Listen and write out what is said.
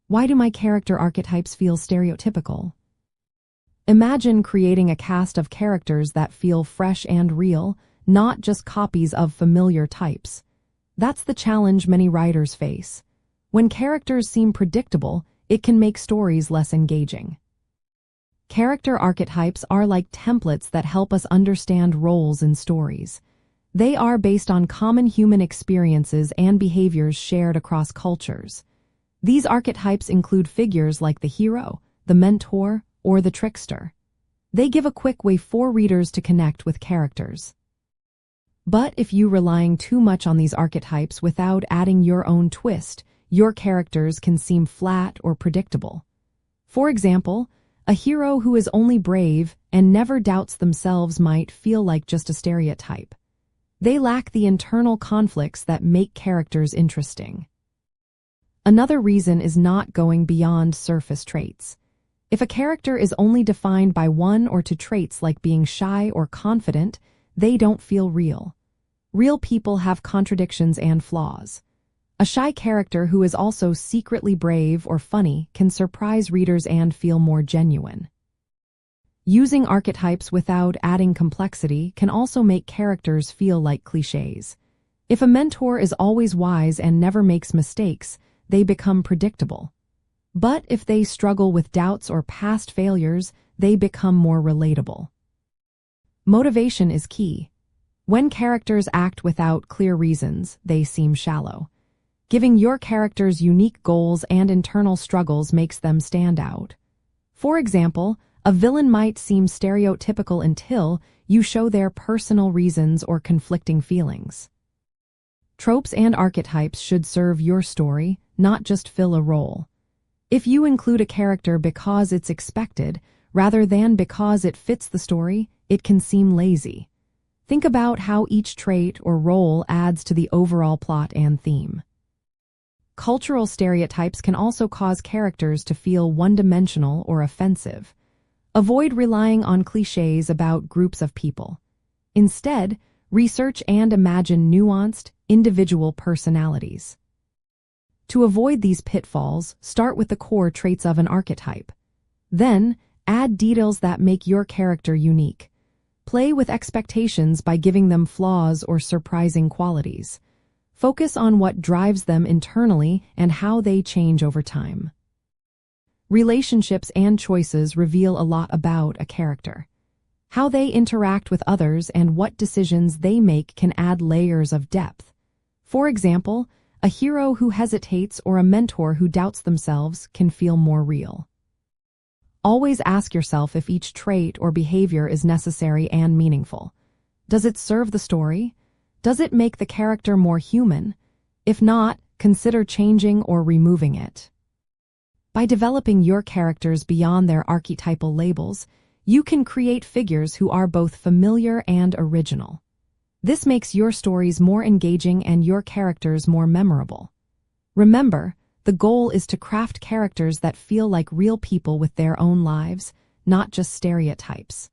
Why do my character archetypes feel stereotypical? Imagine creating a cast of characters that feel fresh and real, not just copies of familiar types. That's the challenge many writers face. When characters seem predictable, it can make stories less engaging. Character archetypes are like templates that help us understand roles in stories. They are based on common human experiences and behaviors shared across cultures. These archetypes include figures like the hero, the mentor, or the trickster. They give a quick way for readers to connect with characters. But if you're relying too much on these archetypes without adding your own twist, your characters can seem flat or predictable. For example, a hero who is only brave and never doubts themselves might feel like just a stereotype. They lack the internal conflicts that make characters interesting. Another reason is not going beyond surface traits. If a character is only defined by one or two traits like being shy or confident, they don't feel real. Real people have contradictions and flaws. A shy character who is also secretly brave or funny can surprise readers and feel more genuine. Using archetypes without adding complexity can also make characters feel like cliches. If a mentor is always wise and never makes mistakes, they become predictable. But if they struggle with doubts or past failures, they become more relatable. Motivation is key. When characters act without clear reasons, they seem shallow. Giving your characters unique goals and internal struggles makes them stand out. For example, a villain might seem stereotypical until you show their personal reasons or conflicting feelings. Tropes and archetypes should serve your story, not just fill a role. If you include a character because it's expected, rather than because it fits the story, it can seem lazy. Think about how each trait or role adds to the overall plot and theme. Cultural stereotypes can also cause characters to feel one-dimensional or offensive. Avoid relying on cliches about groups of people. Instead, research and imagine nuanced, individual personalities. To avoid these pitfalls, start with the core traits of an archetype. Then, add details that make your character unique. Play with expectations by giving them flaws or surprising qualities. Focus on what drives them internally and how they change over time. Relationships and choices reveal a lot about a character. How they interact with others and what decisions they make can add layers of depth. For example, a hero who hesitates or a mentor who doubts themselves can feel more real. Always ask yourself if each trait or behavior is necessary and meaningful. Does it serve the story? Does it make the character more human? If not, consider changing or removing it. By developing your characters beyond their archetypal labels, you can create figures who are both familiar and original. This makes your stories more engaging and your characters more memorable. Remember, the goal is to craft characters that feel like real people with their own lives, not just stereotypes.